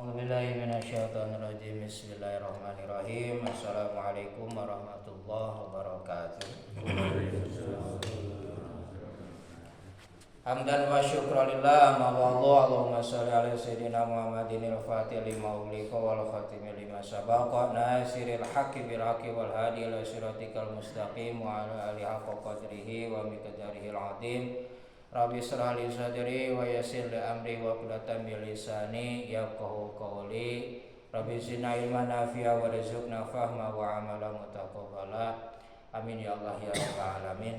A'udzubillahiminasyaitonirrajim. Bismillahirrahmanirrahim. Assalamualaikum warahmatullahi wabarakatuh. Hamdan wa syukranillah ma Allahumma shalli ala sayyidina Muhammadin al-fatih lima ughliqa wal khatimi lima sabaqa nasiril haqqi bil haqqi wal hadi ila siratikal mustaqim wa ala alihi haqqa qadrihi wa miqdarihil azim. Rabbi shrah li sadri wa yassir li amri wa qulatan min lisani yafqahu qawli. Rabbi zidna ilman nafi'a wa rizqna fahma wa amalan mutaqabbala. Amin ya Allah ya rabbal alamin.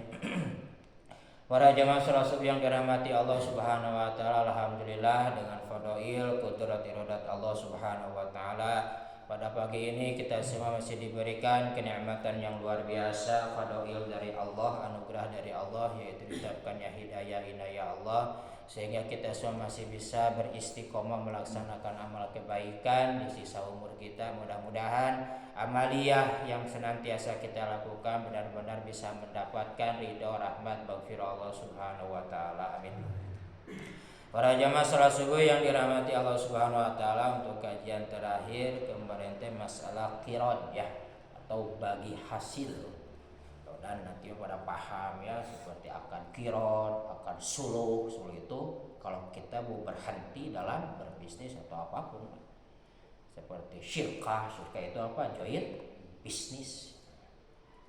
Para jamaah salat yang dirahmati Allah Subhanahu wa taala, alhamdulillah dengan fadail qudrat iradat Allah Subhanahu wa taala pada pagi ini kita semua masih diberikan kenikmatan yang luar biasa, fadail dari Allah, anugerah dari Allah, yaitu diucapkannya hidayah inayah Allah, sehingga kita semua masih bisa beristiqomah melaksanakan amal kebaikan di sisa umur kita. Mudah-mudahan amaliyah yang senantiasa kita lakukan benar-benar bisa mendapatkan ridho, rahmat, maghfirah Allah Subhanahu wa taala. Amin. Para jamaah salat subuh yang dirahmati Allah Subhanahu wa taala, untuk kajian terakhir kemarin masalah qiron ya, atau bagi hasil. Dan nanti pada paham ya, seperti akan qiron, akan suluk itu kalau kita mau berhenti dalam berbisnis atau apapun. Seperti syirkah itu apa? Join bisnis.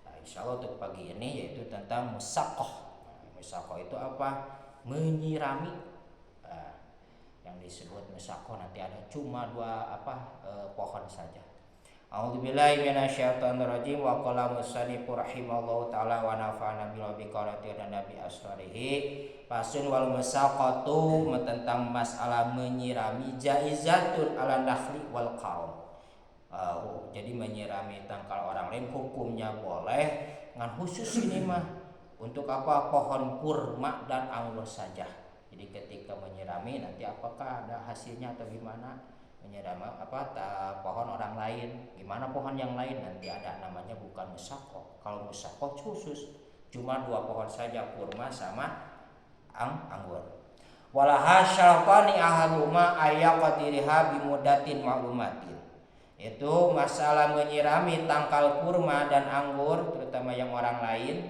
Nah, insyaallah untuk pagi ini yaitu tentang musaqah. Musaqah itu apa? Menyirami. Yang disebut musaqah nanti ada cuma dua pohon saja. A'udzubillahi minasyaitonirrajim. Wa qala musannifur rahimallahu taala wa nafa'ana bil biqarati dan nabi asrarihi. Fasun wal musaqatu, tentang masalah menyirami jaizatun ala nakhli wal qaum. Jadi menyirami tangkal orang lain hukumnya boleh, dengan khusus ini mah untuk apa? Pohon kurma dan anggur saja. Jadi ketika menyirami nanti apakah ada hasilnya atau gimana? Menyirami pohon orang lain, gimana pohon yang lain? Nanti ada namanya bukan musaqah. Kalau musaqah khusus cuma dua pohon saja, kurma sama anggur. Walaha syartani ahaduma ayaqadiriha bimudatin ma'lumatin. Itu masalah menyirami tangkal kurma dan anggur, terutama yang orang lain,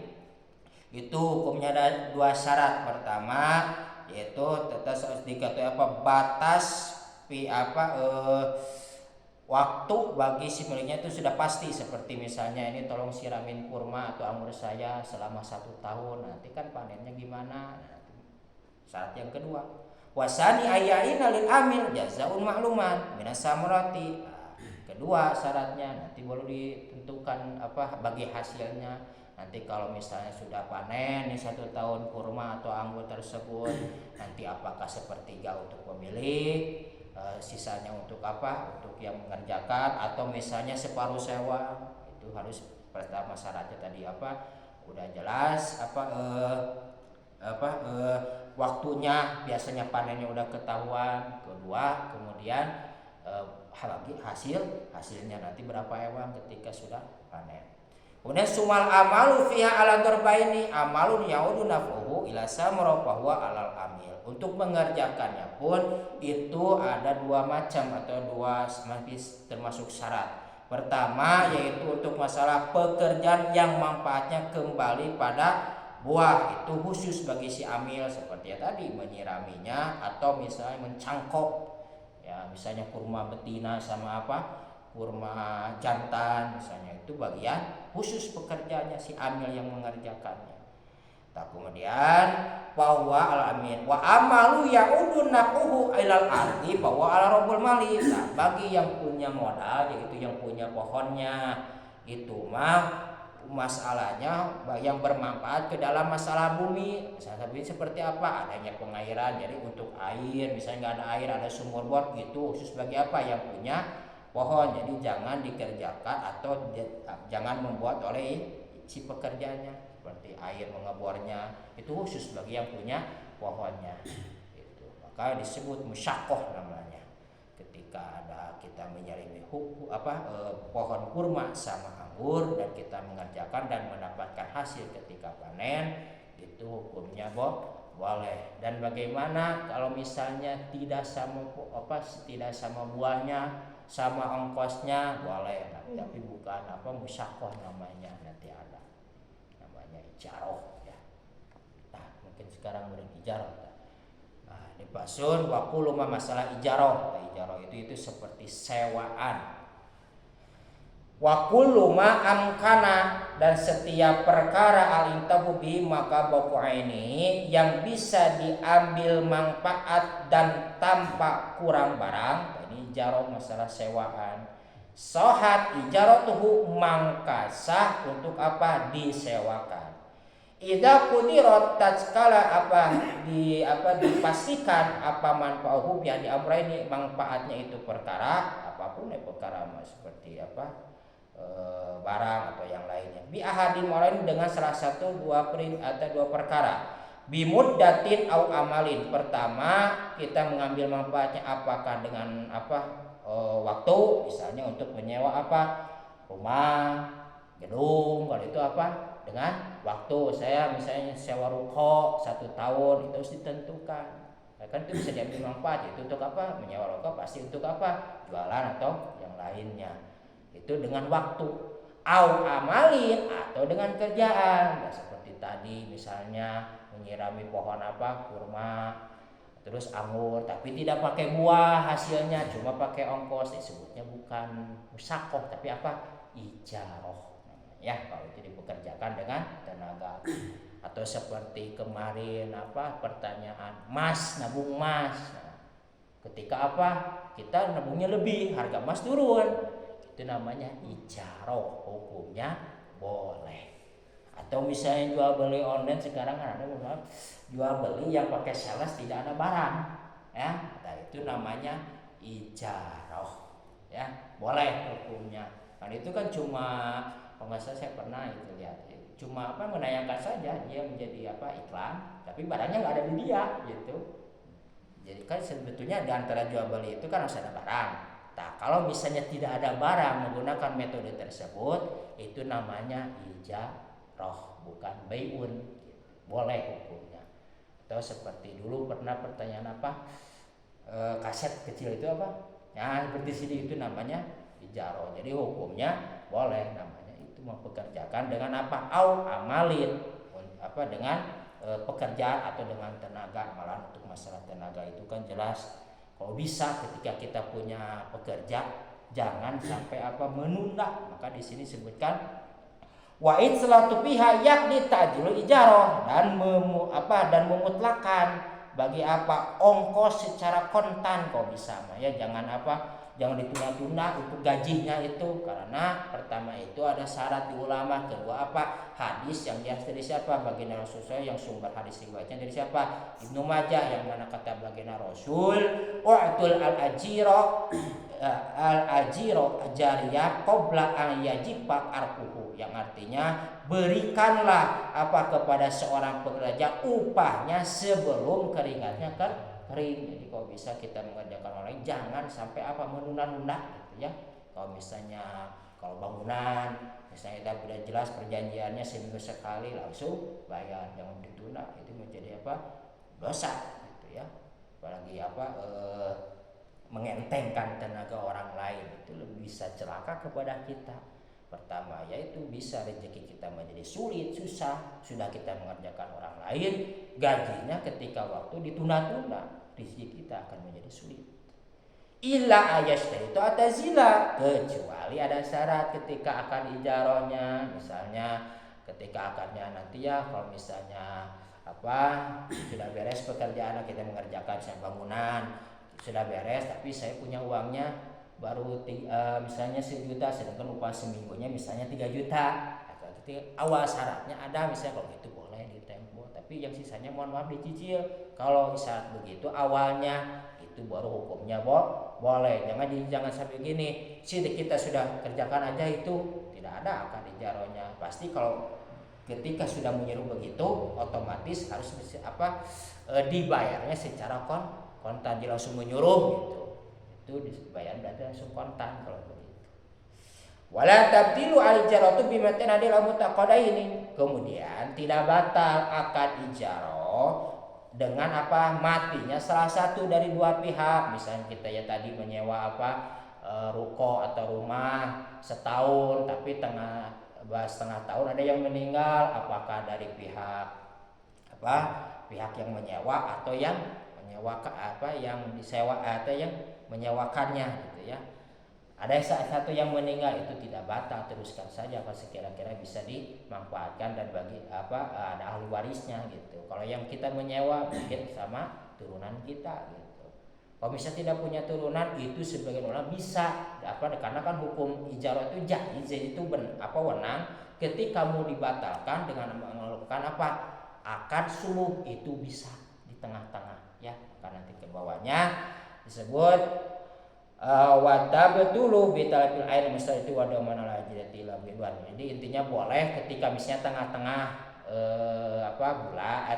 itu hukumnya ada dua syarat. Pertama yaitu tetap harus dikatakan batas waktu bagi si miliknya itu sudah pasti. Seperti misalnya ini tolong siramin kurma atau anggur saya selama 1 tahun, nanti kan panennya gimana. Syarat yang kedua, wasani ayaina lil amil jazaun ma'luman minas samurati. Kedua syaratnya nanti baru ditentukan bagi hasilnya. Nanti kalau misalnya sudah panen nih 1 tahun kurma atau anggur tersebut, nanti apakah sepertiga untuk pemilik, sisanya untuk untuk yang mengerjakan, atau misalnya separuh sewa. Itu harus pertama syaratnya tadi udah jelas waktunya, biasanya panennya udah ketahuan. Kedua kemudian hasilnya nanti berapa ewang ketika sudah panen. Kemudian sumal amalu fiha ala darbaini, amalun yaudu naf'uhu ila samra fa huwa alal amil. Untuk mengerjakannya pun itu ada dua macam atau dua termasuk syarat. Pertama yaitu untuk masalah pekerjaan yang manfaatnya kembali pada buah, itu khusus bagi si amil, seperti tadi menyiraminya atau misalnya mencangkok. Ya, misalnya kurma betina sama kurma jantan misalnya, itu bagian khusus pekerjaannya si amil yang mengerjakannya. Tak kemudian bahwa al-amin wa amalu ya'udun nafuhu ilal ardi bahwa ala rabbul mali. Nah, bagi yang punya modal, yaitu yang punya pohonnya, itu mah masalahnya yang bermanfaat ke dalam masalah bumi. Misalnya seperti adanya pengairan, jadi untuk air, misalnya nggak ada air, ada sumur bor, gitu khusus bagi yang punya pohon. Jadi jangan dikerjakan atau jangan membuat oleh si pekerjanya, seperti air mengebornya, itu khusus bagi yang punya pohonnya. Itu maka disebut musaqah namanya. Ketika ada kita menyirami pohon kurma sama anggur dan kita mengerjakan dan mendapatkan hasil ketika panen, itu hukumnya boleh. Dan bagaimana kalau misalnya tidak sama buahnya, sama ongkosnya, boleh. Tapi bukan musyakoh namanya, nanti ada namanya ijaroh ya. Nah, mungkin sekarang udah ijaroh. Nah, di pasun wakulu masalah ijaroh. Nah, ijaroh itu seperti sewaan. Wa kullu ma amkana, dan setiap perkara al-intabu bi maka ini yang bisa diambil manfaat dan tanpa kurang barang. Ini ijarah masalah sewaan. Sohat ijaratuhu, mangka sah untuk disewakan. Idza qudirat tatkala dipastikan manfa'uhu bi amrayni, manfaatnya itu perkara apapun perkara seperti barang atau yang lainnya. Bi ahadin marain, dengan salah satu dua perkara. Bi muddatin au amalin. Pertama, kita mengambil manfaatnya apakah dengan waktu, misalnya untuk menyewa rumah, gedung, kalau itu dengan waktu. Saya misalnya sewa ruko 1 tahun, itu harus ditentukan. Kan itu bisa diambil manfaat, itu untuk menyewa ruko pasti untuk jualan atau yang lainnya. Itu dengan waktu. Au amalin, atau dengan kerjaan. Nah, seperti tadi misalnya menyirami pohon kurma, terus anggur, tapi tidak pakai buah hasilnya, cuma pakai ongkos, disebutnya bukan musakoh tapi ijaroh ya, kalau itu dipekerjakan dengan tenaga. Atau seperti kemarin pertanyaan nabung emas. Nah, ketika kita nabungnya lebih, harga emas turun, itu namanya ijaroh, hukumnya boleh. Atau misalnya jual beli online, sekarang kan ada jual beli yang pakai sales, tidak ada barang ya. Nah, itu namanya ijaroh ya, boleh hukumnya. Kan itu kan cuma saya pernah itu lihat, cuma menayangkan saja, dia menjadi iklan, tapi barangnya nggak ada di dia gitu. Jadi kan sebetulnya di antara jual beli itu kan harus ada barang. Nah, kalau misalnya tidak ada barang menggunakan metode tersebut, itu namanya ijaroh, bukan bay'un. Boleh hukumnya. Atau seperti dulu pernah pertanyaan kaset kecil itu ya, seperti sini, itu namanya ijaroh. Jadi hukumnya boleh, namanya itu mempekerjakan dengan au amalin, dengan pekerjaan atau dengan tenaga. Malah untuk masalah tenaga itu kan jelas, kalau bisa ketika kita punya pekerja jangan sampai menunda. Maka di sini sebutkan wa itslatu fiha yakni ta'jilul ijarah, dan dan memutlakan bagi ongkos secara kontan. Kalau bisa ya jangan ditunda-tunda untuk gajinya itu, karena pertama itu ada syarat di ulama, kedua hadis yang dari siapa, baginda Rasulullah, yang sumber hadis riwayatnya dari siapa, Ibnu Majah, yang mana kata baginda Rasul, wa'tul al-ajiro jariyah qabla an yajiba arfuhu, yang artinya berikanlah kepada seorang pekerja upahnya sebelum keringatnya kering. Jadi kalau bisa kita mengerjakan orang lain, jangan sampai menunda-nunda gitu ya. Kalau misalnya bangunan, misalnya kita sudah jelas perjanjiannya seminggu sekali, langsung bayar, jangan ditunda. Itu menjadi dosa gitu ya. Apalagi mengentengkan tenaga orang lain, itu lebih bisa celaka kepada kita. Pertama yaitu bisa rezeki kita menjadi sulit, susah. Sudah kita mengerjakan orang lain, gajinya ketika waktu ditunda-tunda, rezeki kita akan menjadi sulit. Illa ayashtah itu atazila, kecuali ada syarat ketika akan ijarohnya. Misalnya ketika akarnya nanti ya, kalau misalnya sudah beres pekerjaan, kita mengerjakan bangunan sudah beres, tapi saya punya uangnya baru misalnya 1 juta, sedangkan upah seminggunya misalnya 3 juta. Awal syaratnya ada, misalnya kalau gitu boleh ditempo, tapi yang sisanya mohon maaf dicicil. Kalau syarat begitu awalnya, itu baru hukumnya boleh. Jangan sampai gini, kita sudah kerjakan aja, itu tidak ada akan ijarohnya. Pasti kalau ketika sudah menyeru begitu, otomatis harus dibayarnya secara kontan, langsung menyuruh gitu. Itu dibayar berarti langsung kontan kalau begitu. Wala tabdilu al-ijaratu bimatin adil mutaqada ini. Kemudian tidak batal akad ijarah dengan apa matinya salah satu dari dua pihak. Misalnya kita ya tadi menyewa ruko atau rumah setahun, tapi setengah tahun ada yang meninggal, apakah dari pihak yang menyewa atau yang yang disewa atau yang menyewakannya gitu ya. Ada satu yang meninggal, itu tidak batal, teruskan saja pasti kira-kira bisa dimanfaatkan dan bagi ada ahli warisnya gitu. Kalau yang kita menyewa mungkin sama turunan kita gitu. Kalau misalnya tidak punya turunan, itu sebagian orang bisa karena kan hukum ijarah itu jaiz, itu wenang ketika mau dibatalkan dengan melakukan akad suluh, itu bisa di tengah-tengah ya, karena nanti ke bawahnya disebut watabtulu bitalafil air misal itu wada mana lagi labiwan. Jadi intinya boleh ketika misalnya tengah-tengah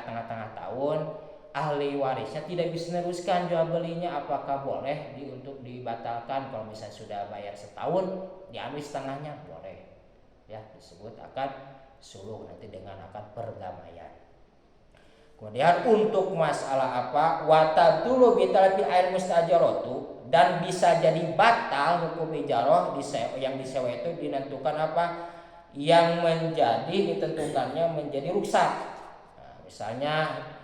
tengah-tengah tahun ahli warisnya tidak bisa meneruskan jual belinya, apakah boleh untuk dibatalkan? Kalau misalnya sudah bayar setahun diambil setengahnya boleh ya, disebut akad suluh nanti dengan akad perdamaian. Kemudian untuk masalah watabtulu bitalafil air mustajaratu, dan bisa jadi batal hukum ijarah yang disewa itu ditentukan yang ditentukannya menjadi rusak. Nah, misalnya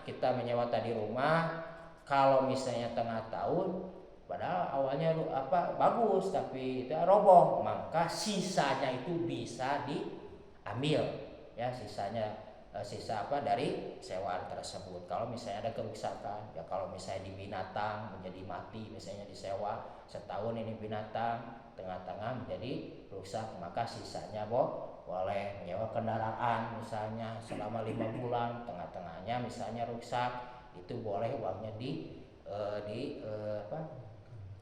kita menyewa tadi rumah, kalau misalnya tengah tahun padahal awalnya bagus tapi itu roboh, maka sisanya itu bisa diambil ya, sisa dari sewaan tersebut. Kalau misalnya ada kerusakan ya, kalau misalnya di binatang menjadi mati, misalnya disewa setahun ini binatang tengah-tengah menjadi rusak, maka sisanya boleh. Menyewa kendaraan misalnya selama 5 bulan, tengah-tengahnya misalnya rusak, itu boleh uangnya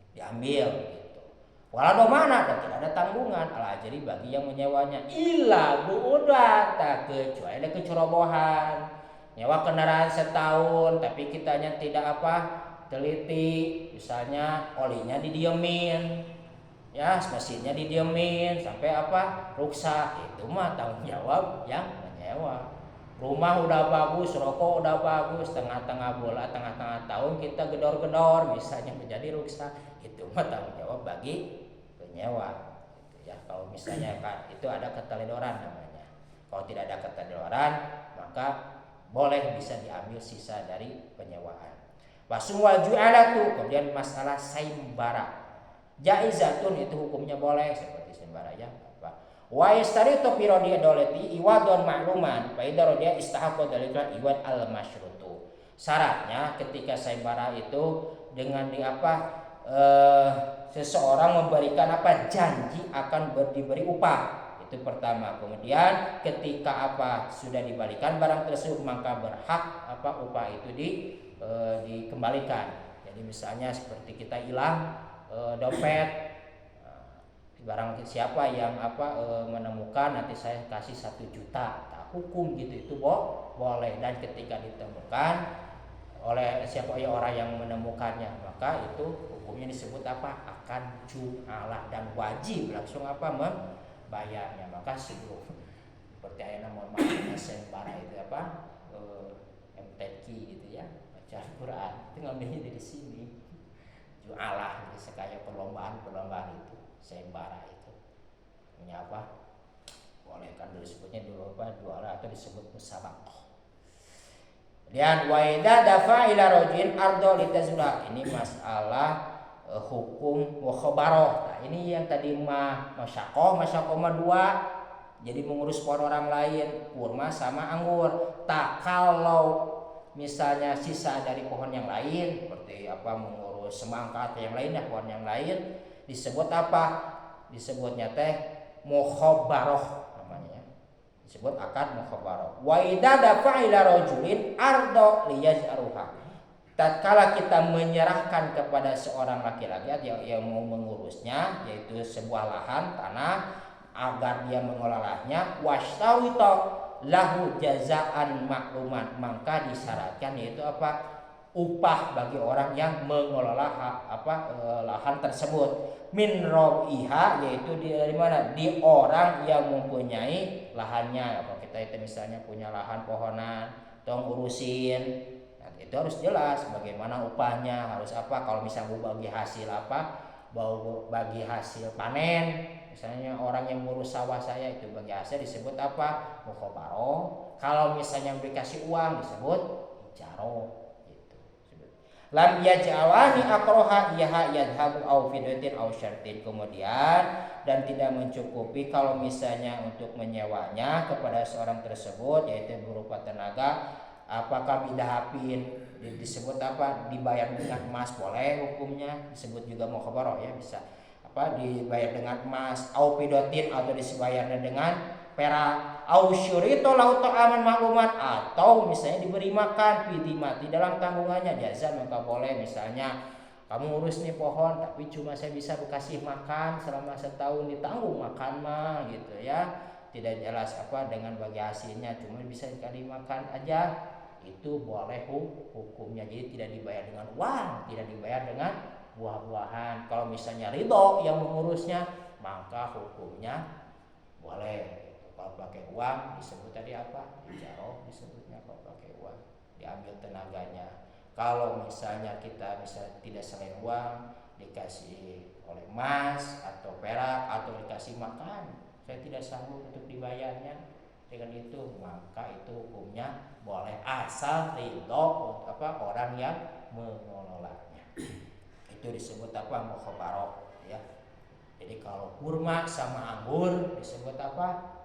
diambil gitu. Walau mana dan tidak ada tanggungan jadi bagi yang menyewanya, illa buudat, kecuali ada kecerobohan. Nyewa kendaraan setahun tapi kitanya tidak teliti, misalnya olinya didiemin ya, mesinnya didiemin sampai rusak, itu mah tanggung jawab yang menyewa. Rumah udah bagus, rokok udah bagus, tengah-tengah tahun kita gedor-gedor misalnya menjadi rusak, itu mah tanggung jawab bagi penyewa gitu ya. Kalau misalnya itu ada keteledoran namanya. Kalau tidak ada keteledoran, maka boleh bisa diambil sisa dari penyewaan. Wasumwal ju'alatu, kemudian masalah saimbara jaizatun, itu hukumnya boleh seperti saimbara ya. Wa yastaritu fi radiya dawlati iwadun ma'luman fa idza radiya istahaqqa dalika iwad al masyrutu. Syaratnya ketika saimbara itu dengan seseorang memberikan janji akan diberi upah, itu pertama. Kemudian ketika sudah dibalikan barang tersebut, maka berhak upah itu dikembalikan. Jadi misalnya seperti kita hilang dompet, barang siapa yang menemukan nanti saya kasih 1 juta, hukum gitu itu boleh. Dan ketika ditemukan oleh orang yang menemukannya, maka itu hukumnya disebut akan ju'alah dan wajib langsung membayarnya. Maka seperti ayat mohon maaf sembara itu MTQ gitu ya, baca Al-Quran itu ngambilnya dari sini ju'alah, jadi sekaya perlombaan itu sembara itu punya boleh kan disebutnya dulu jualah atau disebut musabaqah. Dan wa idza dafa ila rajin ardo litazula, ini masalah hukum mukhabarah. Nah, ini yang tadi masyakoh mah 2, jadi mengurus pohon orang lain, kurma sama anggur. Tak kalau misalnya sisa dari pohon yang lain seperti mengurus semangka atau yang lainnya, pohon yang lain, disebut disebutnya mukhabarah namanya, disebut akad mukhabarah. Wa idza dafa ila rajulin ardo liyaz'aruha, tatkala kita menyerahkan kepada seorang laki-laki yang mau mengurusnya, yaitu sebuah lahan tanah agar dia mengelolanya, washtawita lahu jazaan makluman, maka disyaratkan yaitu upah bagi orang yang mengelola lahan tersebut, min robiha, yaitu dari mana, di orang yang mempunyai lahannya. Kalau kita itu misalnya punya lahan pohonan, tong urusin, itu harus jelas bagaimana upahnya, harus apa. Kalau misalnya mau bagi hasil bagi hasil panen, misalnya orang yang ngurus sawah saya itu bagi hasil disebut apa? Mukhabaroh. Kalau misalnya dikasih uang disebut ijaroh gitu. Lam yaj'alani aqroha yaha yadhabu au fidatin au syartin. Kemudian dan tidak mencukupi kalau misalnya untuk menyewanya kepada seorang tersebut, yaitu berupa tenaga, apakah bidahapin disebut apa? Dibayar dengan emas boleh hukumnya, disebut juga mukhabaroh ya, bisa apa dibayar dengan emas, au fidatin atau dibayarnya dengan perak, au syurito lau ta'aman maklumat, atau misalnya diberi makan mati dalam tanggungannya jaza, maka boleh. Misalnya kamu urus nih pohon tapi cuma saya bisa kasih makan selama setahun, ditanggung makan mah gitu ya, tidak jelas apa dengan bagi hasilnya, cuma bisa dikasih makan aja, itu boleh hukumnya. Jadi tidak dibayar dengan uang, tidak dibayar dengan buah-buahan. Kalau misalnya ridho yang mengurusnya maka hukumnya boleh. Kalau pakai uang disebut tadi apa? Ijaroh disebutnya kalau pakai uang, diambil tenaganya. Kalau misalnya kita bisa tidak selain uang, dikasih oleh emas atau perak atau dikasih makan, saya tidak sanggup untuk dibayarnya dengan itu, maka itu hukumnya boleh asal ridho apa orang yang mengelolanya. Itu disebut apa? Mukhabaroh ya. Jadi kalau kurma sama anggur disebut apa?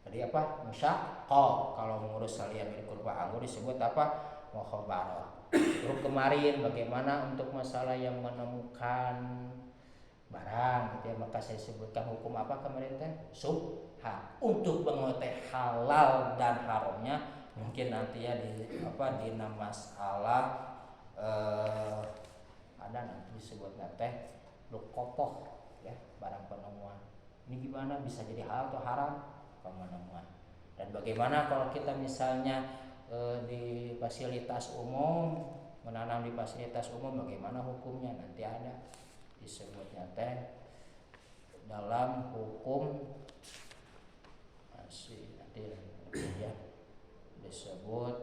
Tadi apa? Musyaqqah. Kalau mengurus kalian di kurma anggur disebut apa? Mukhabaroh. Terus kemarin bagaimana untuk masalah yang menemukan barang gitu ya, maka saya sebutkan hukum apa kemarin teh? Subha. Untuk mengetahui halal dan haramnya mungkin nanti ya di apa di masalah ada nanti disebutnya teh lukotoh ya, barang penemuan. Ini gimana bisa jadi halal atau haram penemuan. Dan bagaimana kalau kita misalnya di fasilitas umum, menanam di fasilitas umum, bagaimana hukumnya? Nanti ada disebutnya teh dalam hukum masih nanti ya disebut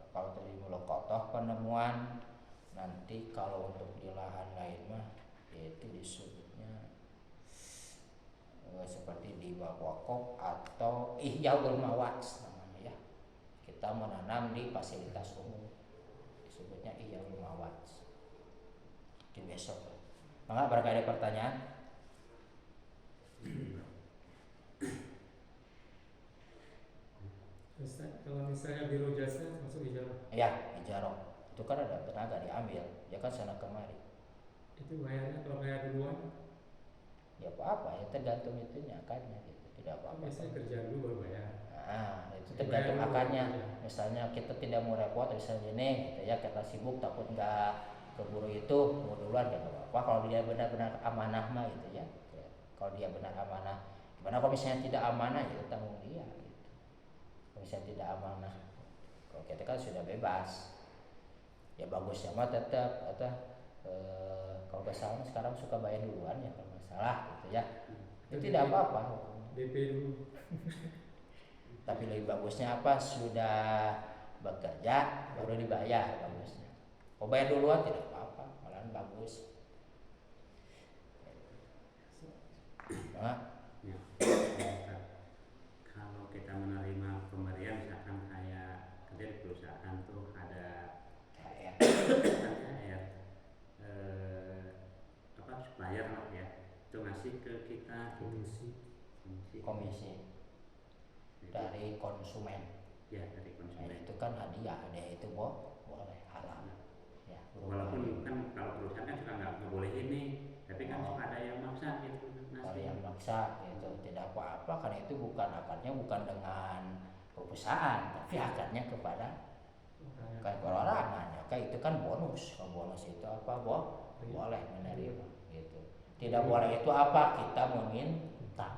kalau tadi mulokotoh penemuan, nanti kalau untuk di lahan lain mah itu disebutnya seperti di bab wakaf atau ihyaul mawats namanya ya. Kita menanam di fasilitas umum disebutnya ihyaul mawats. Mungkin besok. Maka barangkali ada pertanyaan. Kalau misalnya biro jasa masuk ijarah? Ya, ijarah. Itu kan ada tenaga diambil, ya kan sana kemari. Itu bayarnya kalau bayar duluan? Ya apa-apa, ya tergantung itunya akarnya gitu. Tidak apa-apa. Biasanya kerja dulu baru bayar. Nah, itu tergantung akarnya. Misalnya kita tidak mau repot, misalnya ini gitu ya, kita sibuk takut nggak keburu itu, mau duluan ya apa-apa. Kalau dia benar-benar amanah mah gitu ya. Kalau dia benar amanah, gimana kalau misalnya tidak amanah ya tanggung dia gitu. Kalau misalnya tidak amanah, kalau kita kan sudah bebas, ya bagusnya mah tetap kalau kesalahan sekarang suka bayar duluan ya kalau masalah gitu ya. Itu tidak apa-apa. DP dulu. Tapi lebih bagusnya apa? Sudah bekerja baru dibayar bagusnya. Kalau bayar duluan tidak apa-apa, malahan bagus. Nah, Ya, kalau kita menerima pemberian misalkan kayak kerja di perusahaan tuh ada THR. apa supplier lah ya, itu ngasih ke kita komisi Dari konsumen. ya, dari Nah, konsumen. itu kan hadiah itu boleh halal. Ya, Walaupun kan kalau perusahaan kan suka nggak boleh ini, tapi kan suka ada yang maksa gitu. Kalau yang maksa itu tidak apa-apa, karena itu bukan akarnya bukan dengan perusahaan, tapi akarnya kepada perorangan. Maka itu kan bonus. Kalau bonus itu apa? Boleh menerima gitu. Tidak boleh itu apa? Kita meminta.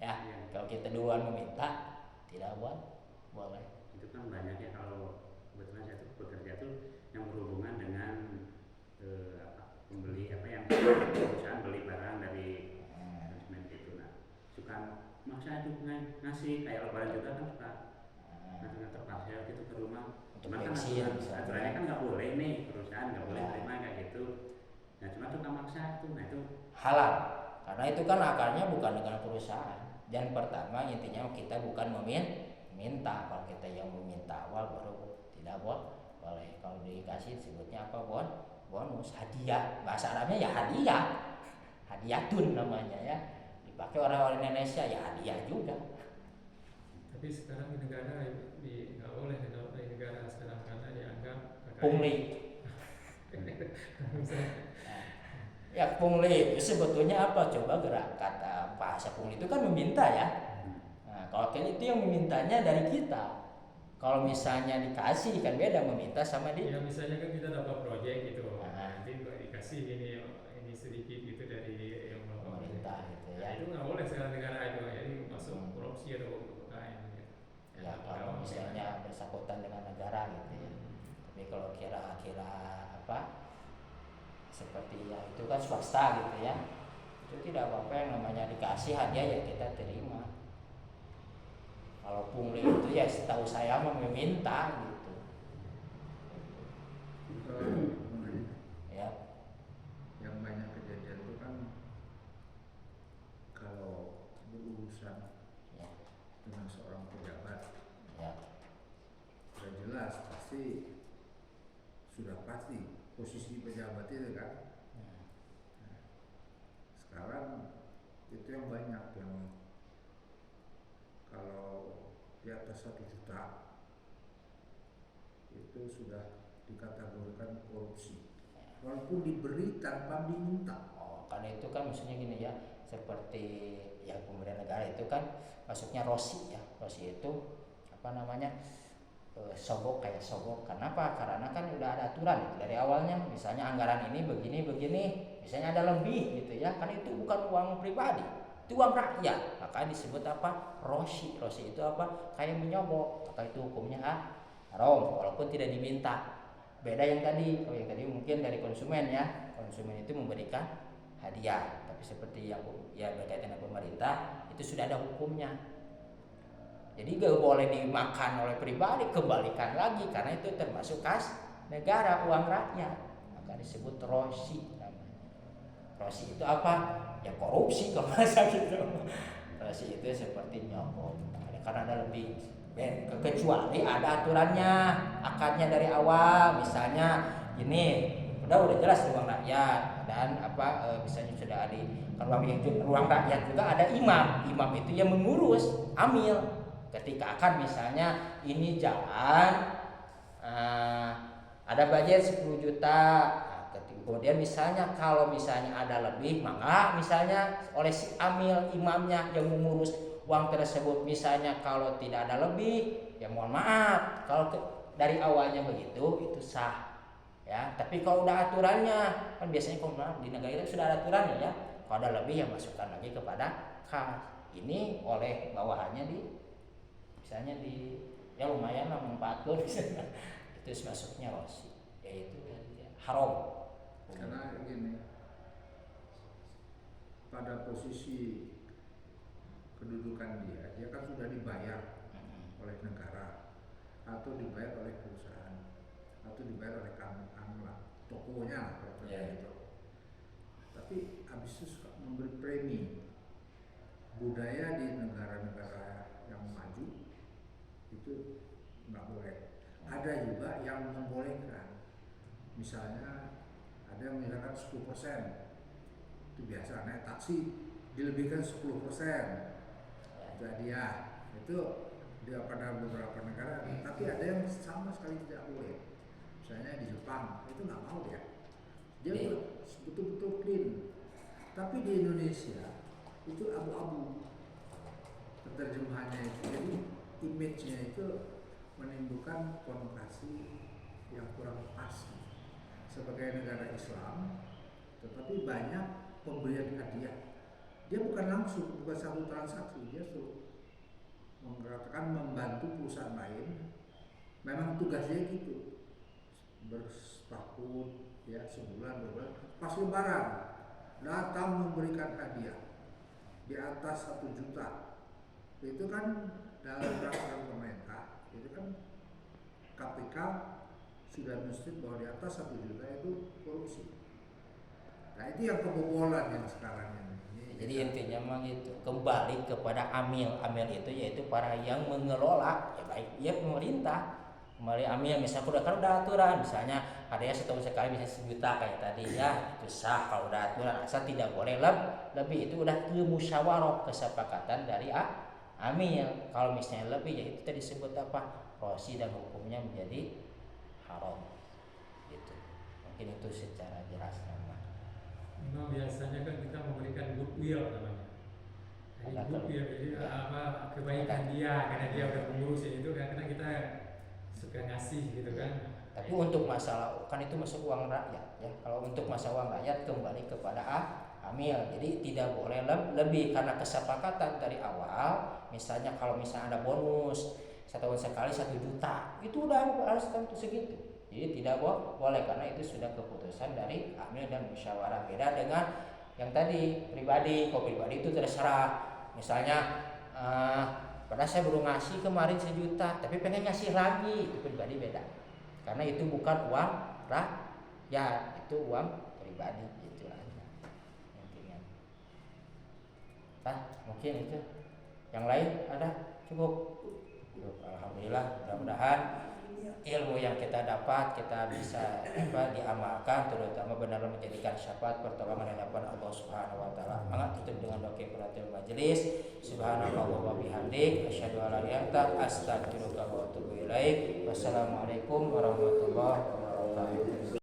Ya, kalau kita duluan meminta tidak boleh. Itu kan banyak ya, kalau kebetulan saya tuh bekerja tuh yang berhubungan dengan pembeli apa yang perusahaan beli barang dari konsumen itu, nah suka maksa itu ngasih kayak lebaran juga kan suka ya gitu ke rumah. Untuk Cuma kan pensiun aturan, misalnya. aturannya kan nggak boleh nih, perusahaan nggak boleh Ya. terima kayak gitu. Nah cuma tukang maksa itu, nah itu Halal, karena itu kan akarnya bukan dengan perusahaan. Dan pertama intinya kita bukan meminta. Kalau kita yang meminta awal baru tidak boleh. Kalau dikasih sebutnya apa, bonus, hadiah. Bahasa Arabnya ya hadiah, hadiatun namanya ya. Dipakai orang-orang Indonesia ya hadiah juga. Tapi sekarang di negara nggak boleh di negara sekarang karena dianggap KKN. Pungli. Ya pungli itu sebetulnya apa? Coba gerak kata bahasa pungli itu kan meminta ya. Nah, kalau kan itu yang memintanya dari kita. Kalau misalnya dikasih kan beda, meminta sama dia. Ya misalnya kan kita dapat proyek gitu, Nah. nanti dikasih ini sedikit gitu dari yang Pemerintah gitu Nah, ya. itu nggak boleh sekarang negara itu, jadi masuk korupsi atau UKM gitu. Ya kalau misalnya bersangkutan dengan negara gitu ya. Tapi kalau kira-kira apa seperti ya itu kan swasta gitu ya, itu tidak apa-apa, yang namanya dikasih hadiah ya kita terima. Kalau pungli itu ya setahu saya mah meminta gitu ya. Yang banyak kejadian itu kan kalau berurusan Ya, dengan seorang pejabat, ya, sudah jelas pasti sudah pasti posisi pejabat itu kan. Sekarang itu yang banyak yang kalau di atas 1 juta itu sudah dikategorikan korupsi, walaupun diberi tanpa diminta. oh karena itu kan maksudnya gini ya, seperti ya pemberian negara itu kan masuknya rosi ya. Rosi itu apa namanya, sogok, kayak sogok. Kenapa? Karena kan udah ada aturan dari awalnya, misalnya anggaran ini begini, misalnya ada lebih gitu ya, kan itu bukan uang pribadi, itu uang rakyat, maka disebut apa? Rosi. Rosi itu apa? Kayak menyogok, maka itu hukumnya haram walaupun tidak diminta. Beda yang tadi, kalau yang tadi mungkin dari konsumen ya, konsumen itu memberikan hadiah, tapi seperti yang ya berkaitan dengan pemerintah itu sudah ada hukumnya. Jadi gak boleh dimakan oleh pribadi, kembalikan lagi karena itu termasuk kas negara, uang rakyat, maka disebut rosi namanya. Rosi itu apa? Ya korupsi kalau bahasa gitu. Rosi itu seperti nyogok, karena ada lebih. Kecuali ada aturannya, akarnya dari awal, misalnya ini udah jelas uang rakyat dan apa misalnya sudah ada kalau ruang rakyat juga ada imam itu yang mengurus amil ketika akan misalnya ini jalan ada budget 10 juta. Kemudian misalnya kalau misalnya ada lebih, maka misalnya oleh si amil imamnya yang mengurus uang tersebut, misalnya kalau tidak ada lebih ya mohon maaf, kalau dari awalnya begitu itu sah ya. Tapi kalau udah aturannya kan biasanya kalau maaf di negara itu sudah ada aturannya ya, kalau ada lebih ya masukkan lagi kepada kas. Ini oleh bawahannya misalnya ya lumayan lah membantu itu masuknya rosi, yaitu haram. Karena gini, pada posisi kedudukan dia kan sudah dibayar oleh negara atau dibayar oleh perusahaan atau dibayar oleh kantor tokonya kalau gitu. Tapi habis itu suka memberi premi. Budaya di negara-negara yang maju itu nggak boleh. Ada juga yang membolehkan, misalnya ada yang misalkan 10%, itu biasa naik taksi dilebihkan 10%. Jadi ya itu dia pada beberapa negara, tapi ada yang sama sekali tidak boleh. Misalnya di Jepang itu nggak mau dia betul-betul clean. Tapi di Indonesia itu abu-abu terjemahannya itu, jadi image-nya itu menimbulkan konotasi yang kurang pas sebagai negara Islam, tetapi banyak pemberian hadiah. Dia bukan langsung, bukan satu transaksi, dia suruh mengatakan membantu perusahaan lain. Memang tugasnya gitu, bertahun ya, sebulan, pas lebaran datang memberikan hadiah di atas 1 juta. Itu kan dalam peraturan pemerintah itu kan KPK sudah mesti bahwa di atas 1 juta itu korupsi. Nah itu yang kebobolan yang sekarang ini. Jadi intinya mah gitu, kembali kepada amil itu yaitu para yang mengelola, ya baik ya pemerintah. Kembali amil, misalnya udah aturan, misalnya ada yang setahun sekali bisa 1 juta kayak tadi ya, itu sah kalau udah aturan, asal tidak boleh lebih, itu udah musyawarah kesepakatan dari amil. Kalau misalnya lebih ya itu tadi disebut apa? Rosi, dan hukumnya menjadi haram. Gitu. Mungkin itu secara jelas nama. Memang biasanya kan kita memberikan goodwill namanya. Jadi goodwill, jadi kebaikan dia karena dia udah mengurusin itu kan, karena kita suka ngasih gitu kan. Tapi untuk masalah kan itu masuk uang rakyat ya. Kalau untuk masalah uang rakyat kembali kepada amil. Jadi tidak boleh lebih karena kesepakatan dari awal. Misalnya kalau misalnya ada bonus setahun sekali 1 juta, itu udah harus tentu segitu. Jadi tidak boleh karena itu sudah keputusan dari amil dan musyawarah. Beda dengan yang tadi pribadi. Kalau pribadi itu terserah. Misalnya padahal saya baru ngasih kemarin 1 juta, tapi pengen ngasih lagi, itu pribadi beda. Karena itu bukan uang rakyat, itu uang pribadi gitu aja. Intinya. Mungkin itu. Yang lain ada? Cukup. Alhamdulillah, mudah-mudahan ilmu yang kita dapat kita bisa diamalkan, terutama benar menjadikan syafaat pertolongan di hadapan Allah Subhanahu wa taala. Mangga tutup dengan doa kifaratul majelis. Subhanallahi wa bihamdik, asyhadu an la ilaha illa anta, astaghfiruka wa atubu ilaik. Wassalamualaikum warahmatullahi wabarakatuh.